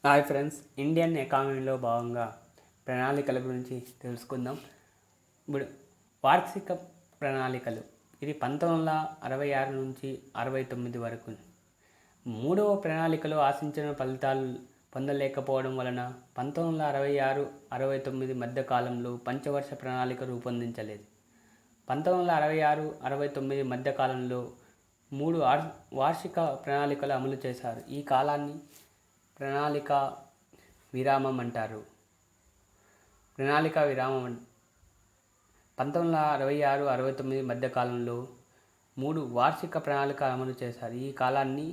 Hi friends, Indian ఎకానమీలో భాగంగా ప్రణాళికల గురించి తెలుసుకుందాం. ఇప్పుడు వార్షిక ప్రణాళికలు ఇది 1966 నుంచి 69 వరకు. మూడవ ప్రణాళికలో ఆశించిన ఫలితాలు పొందలేకపోవడం వలన 1966-69 మధ్య కాలంలో పంచవర్ష ప్రణాళిక రూపొందించలేదు. 1966-69 మధ్య కాలంలో 3 వార్షిక ప్రణాళికలు అమలు చేశారు. ఈ కాలాన్ని ప్రణాళిక విరామం అంటారు. 1966-69 మధ్య కాలంలో 3 వార్షిక ప్రణాళిక అమలు చేశారు. ఈ కాలాన్ని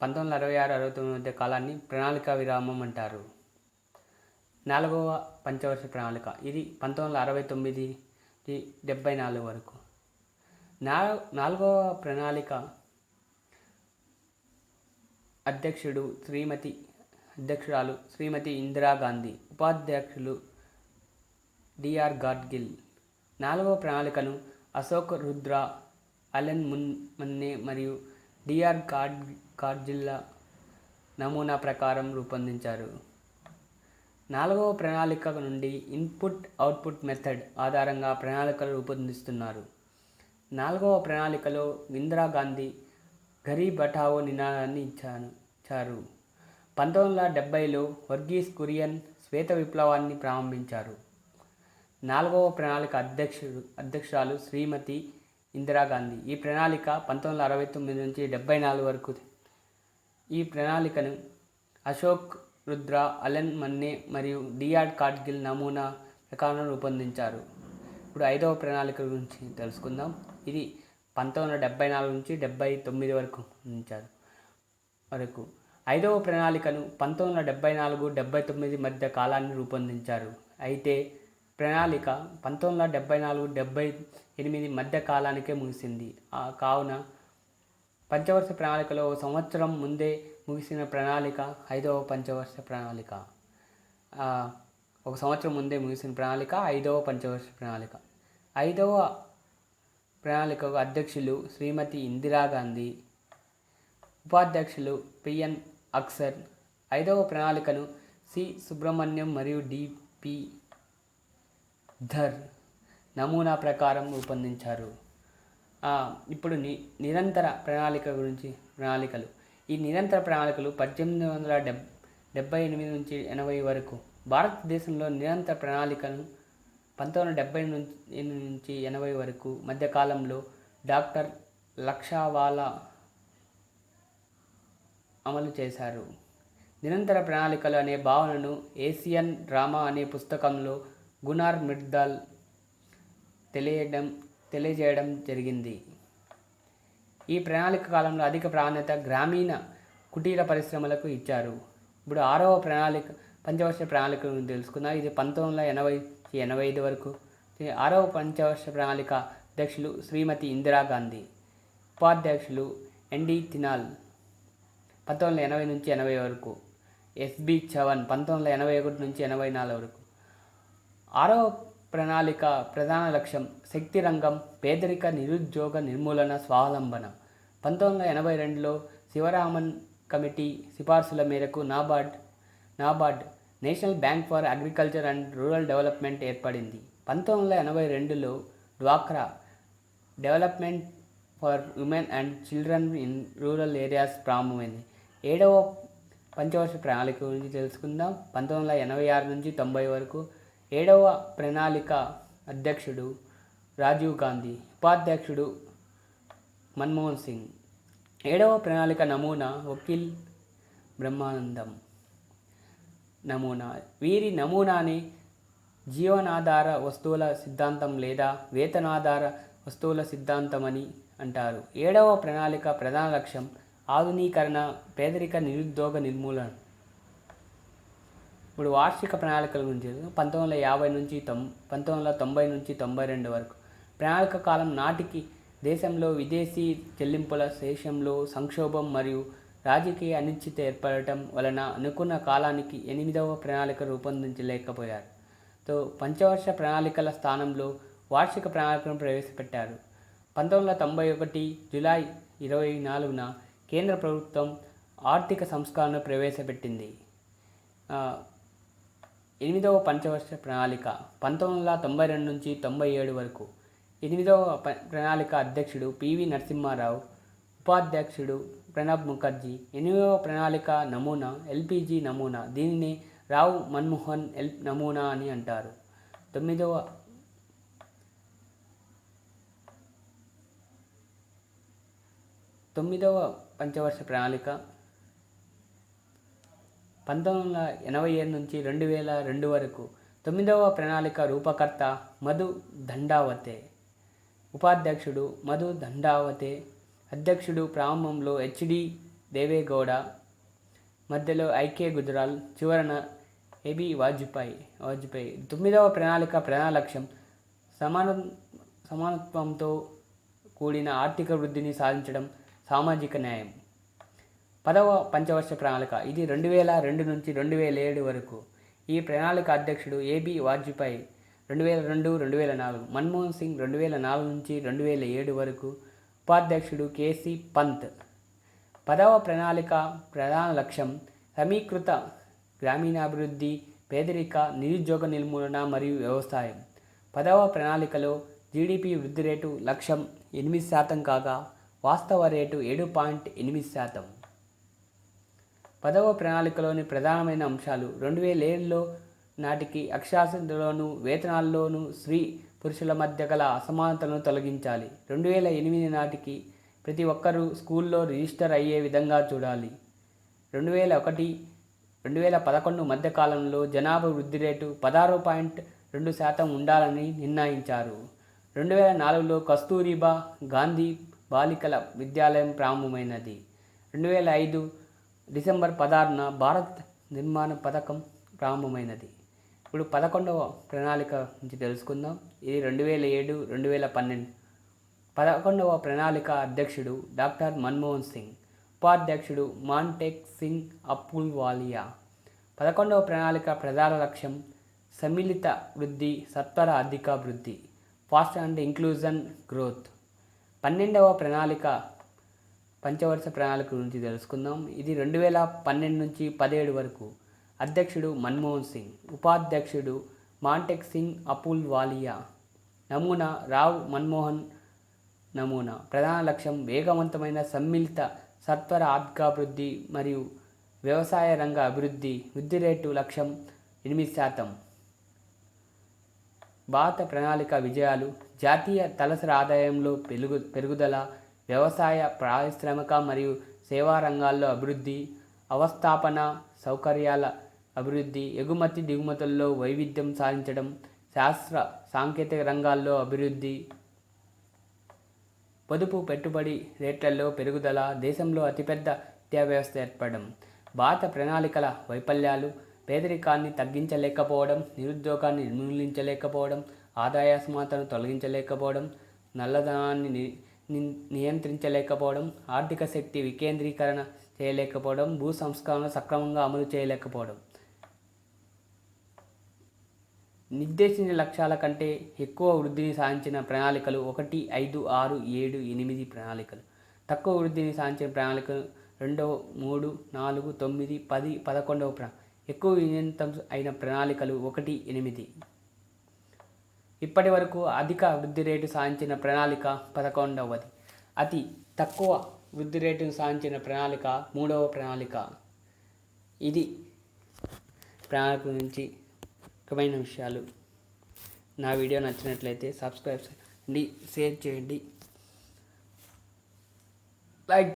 1966-69 మధ్య కాలాన్ని ప్రణాళిక విరామం అంటారు. 4వ పంచవర్ష ప్రణాళిక ఇది 1969-74 వరకు. 4వ ప్రణాళిక అధ్యక్షురాలు శ్రీమతి ఇందిరాగాంధీ, ఉపాధ్యక్షులు డిఆర్ గాడ్గిల్. 4వ ప్రణాళికను అశోక్ రుద్ర, అలెన్ మన్నే మరియు డిఆర్ గాడ్గిల్ల నమూనా ప్రకారం రూపొందించారు. 4వ ప్రణాళిక నుండి ఇన్పుట్ అవుట్పుట్ మెథడ్ ఆధారంగా ప్రణాళికలు రూపొందిస్తున్నారు. 4వ ప్రణాళికలో ఇందిరాగాంధీ గరీబ్ హఠావో నినాదాన్ని ఇచ్చారు. 1970లో వర్గీస్ కురియన్ శ్వేత విప్లవాన్ని ప్రారంభించారు. 4వ ప్రణాళిక అధ్యక్షురాలు శ్రీమతి ఇందిరాగాంధీ. ఈ ప్రణాళిక 1969 నుంచి 74 వరకు. ఈ ప్రణాళికను అశోక్ రుద్ర, అలెన్ మన్నే మరియు డిఆర్ గాడ్గిల్ నమూనా ప్రకారం రూపొందించారు. ఇప్పుడు 5వ ప్రణాళిక గురించి తెలుసుకుందాం. ఇది 1974 నుంచి 79 వరకు. 5వ ప్రణాళికను 1974-79 మధ్య కాలాన్ని రూపొందించారు. అయితే ప్రణాళిక 1974-78 మధ్య కాలానికే ముగిసింది. కావున పంచవర్ష ప్రణాళికలో 1 సంవత్సరం ముందే ముగిసిన ప్రణాళిక 5వ పంచవర్ష ప్రణాళిక. 1 సంవత్సరం ముందే ముగిసిన ప్రణాళిక 5వ పంచవర్ష ప్రణాళిక. 5వ ప్రణాళికకు అధ్యక్షులు శ్రీమతి ఇందిరాగాంధీ, ఉపాధ్యక్షులు పిఎన్ అక్సర్. 5వ ప్రణాళికను సి సుబ్రహ్మణ్యం మరియు డిపి ధర్ నమూనా ప్రకారం రూపొందించారు. ఇప్పుడు నిరంతర ప్రణాళికలు. ఈ నిరంతర ప్రణాళికలు 1878 నుంచి 80 వరకు. భారతదేశంలో నిరంతర ప్రణాళికను 1970 నుంచి 80 వరకు మధ్యకాలంలో డాక్టర్ లక్షవాలా అమలు చేశారు. నిరంతర ప్రణాళికలు అనే భావనను ఏషియన్ డ్రామా అనే పుస్తకంలో గునార్ మిర్దాల్ తెలియజేయడం జరిగింది. ఈ ప్రణాళిక కాలంలో అధిక ప్రాధాన్యత గ్రామీణ కుటీర పరిశ్రమలకు ఇచ్చారు. ఇప్పుడు 6వ పంచవర్ష ప్రణాళిక గురించి తెలుసుకుందాం. ఇది 1980-85 వరకు. 6వ పంచవర్ష ప్రణాళిక అధ్యక్షులు శ్రీమతి ఇందిరాగాంధీ, ఉపాధ్యక్షులు ఎన్డి తినాల్. 1980 నుంచి 80 వరకు. ఎస్బి చవన్ 1981 నుంచి 84 వరకు. 6వ ప్రణాళిక ప్రధాన లక్ష్యం శక్తి రంగం, పేదరిక, నిరుద్యోగ నిర్మూలన, స్వావలంబన. 1982లో శివరామన్ కమిటీ సిఫార్సుల మేరకు NABARD national bank for agriculture and rural development ఏర్పడింది. 1982లో డ్వాక్రా development for women and children in rural areas ప్రారంభమైంది. 7వ పంచవర్ష ప్రణాళిక గురించి తెలుసుకుందాం. 1986 నుంచి 90 వరకు. 7వ ప్రణాళిక అధ్యక్షుడు రాజీవ్ గాంధీ, ఉపాధ్యక్షుడు మన్మోహన్ సింగ్. 7వ ప్రణాళిక నమూనా వకీల్ బ్రహ్మానందం నమూనా. వీరి నమూనాని జీవనాధార వస్తువుల సిద్ధాంతం లేదా వేతనాధార వస్తువుల సిద్ధాంతం అని అంటారు. 7వ ప్రణాళిక ప్రధాన లక్ష్యం ఆధునీకరణ, పేదరిక, నిరుద్యోగ నిర్మూలన. ఇప్పుడు వార్షిక ప్రణాళికల గురించి 1990 నుంచి 92 వరకు. ప్రణాళిక కాలం నాటికి దేశంలో విదేశీ చెల్లింపుల శేషంలో సంక్షోభం మరియు రాజకీయ అనిశ్చితి ఏర్పడటం వలన అనుకున్న కాలానికి 8వ ప్రణాళిక రూపొందించలేకపోయారు. పంచవర్ష ప్రణాళికల స్థానంలో వార్షిక ప్రణాళికను ప్రవేశపెట్టారు. 1991 జూలై 24న కేంద్ర ప్రభుత్వం ఆర్థిక సంస్కరణను ప్రవేశపెట్టింది. 8వ పంచవర్ష ప్రణాళిక 1992 నుంచి 97 వరకు. 8వ ప్రణాళిక అధ్యక్షుడు పివి నరసింహారావు, ఉపాధ్యక్షుడు ప్రణబ్ ముఖర్జీ. 8వ ప్రణాళిక నమూనా ఎల్పిజి నమూనా. దీనిని రావ్ మన్మోహన్ నమూనా అని అంటారు. 9వ పంచవర్ష ప్రణాళిక 1987 నుంచి 2002 వరకు. 9వ ప్రణాళిక రూపకర్త మధు దండావతే, ఉపాధ్యక్షుడు మధు దండావతే, అధ్యక్షుడు ప్రారంభంలో హెచ్డి దేవేగౌడ, మధ్యలో ఐకే గుజరాల్, చివరన ఏబి వాజ్పేయి. 9వ ప్రణాళిక ప్రధాన లక్ష్యం సమానత్వంతో కూడిన ఆర్థిక వృద్ధిని సాధించడం, సామాజిక న్యాయం. 10వ పంచవర్ష ప్రణాళిక ఇది 2002 నుంచి 2007 వరకు. ఈ ప్రణాళిక అధ్యక్షుడు ఏబి వాజ్పేయి 2002-2004, మన్మోహన్ సింగ్ 2004 నుంచి 2007 వరకు, ఉపాధ్యక్షుడు కేసి పంత్. 10వ ప్రణాళిక ప్రధాన లక్ష్యం సమీకృత గ్రామీణాభివృద్ధి, పేదరిక, నిరుద్యోగ నిర్మూలన మరియు వ్యవసాయం. 10వ ప్రణాళికలో జీడిపి వృద్ధి రేటు లక్ష్యం 8% కాగా వాస్తవ రేటు 7.8%. 10వ ప్రణాళికలోని ప్రధానమైన అంశాలు 2007 నాటికి అక్షరాస్యతలోను, వేతనాల్లోనూ స్త్రీ పురుషుల మధ్య గల అసమానతలను తొలగించాలి. 2008 నాటికి ప్రతి ఒక్కరూ స్కూల్లో రిజిస్టర్ అయ్యే విధంగా చూడాలి. 2001-2011 మధ్యకాలంలో జనాభా వృద్ధి రేటు 16.2% ఉండాలని నిర్ణయించారు. 2004లో కస్తూరిబా గాంధీ బాలికల విద్యాలయం ప్రారంభమైనది. 2005 డిసెంబర్ 16న భారత్ నిర్మాణ పథకం ప్రారంభమైనది. ఇప్పుడు 11వ ప్రణాళిక నుంచి తెలుసుకుందాం. ఇది 2007-2012. 11వ ప్రణాళిక అధ్యక్షుడు డాక్టర్ మన్మోహన్ సింగ్, ఉపాధ్యక్షుడు మాంటెక్ సింగ్ అహ్లూవాలియా. 11వ ప్రణాళిక ప్రధాన లక్ష్యం సమ్మిళిత వృద్ధి, సత్వర ఆర్థికాభివృద్ధి, ఫాస్ట్ అండ్ ఇంక్లూజన్ గ్రోత్. 12వ ప్రణాళిక పంచవర్ష ప్రణాళిక గురించి తెలుసుకుందాం. ఇది 2012 నుంచి 2017 వరకు. అధ్యక్షుడు మన్మోహన్ సింగ్, ఉపాధ్యక్షుడు మాంటెక్ సింగ్ అహ్లూవాలియా. నమూనా రావ్ మన్మోహన్ నమూనా. ప్రధాన లక్ష్యం వేగవంతమైన సమ్మిళిత సత్వర ఆర్థికాభివృద్ధి మరియు వ్యవసాయ రంగ అభివృద్ధి. వృద్ధి రేటు లక్ష్యం 8%. భారత ప్రణాళిక విజయాలు: జాతీయ తలసరి ఆదాయంలో పెరుగుదల, వ్యవసాయ, పారిశ్రామిక మరియు సేవా రంగాల్లో అభివృద్ధి, అవస్థాపన సౌకర్యాల అభివృద్ధి, ఎగుమతి దిగుమతుల్లో వైవిధ్యం సాధించడం, శాస్త్ర సాంకేతిక రంగాల్లో అభివృద్ధి, పొదుపు పెట్టుబడి రేట్లలో పెరుగుదల, దేశంలో అతిపెద్ద విద్యా వ్యవస్థ ఏర్పడడం. భారత ప్రణాళికల వైఫల్యాలు: పేదరికాన్ని తగ్గించలేకపోవడం, నిరుద్యోగాన్ని నిర్మూలించలేకపోవడం, ఆదాయ అసమానతను తొలగించలేకపోవడం, నల్లధనాన్ని నియంత్రించలేకపోవడం, ఆర్థిక శక్తి వికేంద్రీకరణ చేయలేకపోవడం, భూ సంస్కరణ సక్రమంగా అమలు చేయలేకపోవడం. నిర్దేశించిన లక్ష్యాల కంటే ఎక్కువ వృద్ధిని సాధించిన ప్రణాళికలు 1, 5, 6, 7, 8 ప్రణాళికలు. తక్కువ వృద్ధిని సాధించిన ప్రణాళికలు 2, 3, 4, 9, 10, 11. ఎక్కువ విజయవంతం అయిన ప్రణాళికలు 1, 8. ఇప్పటి వరకు అధిక వృద్ధి రేటు సాధించిన ప్రణాళిక 11వది. అతి తక్కువ వృద్ధి రేటును సాధించిన ప్రణాళిక 3వ ప్రణాళిక. ఇది ప్రణాళిక గురించి ముఖ్యమైన విషయాలు. నా వీడియో నచ్చినట్లయితే సబ్స్క్రైబ్ చేయండి, షేర్ చేయండి, లైక్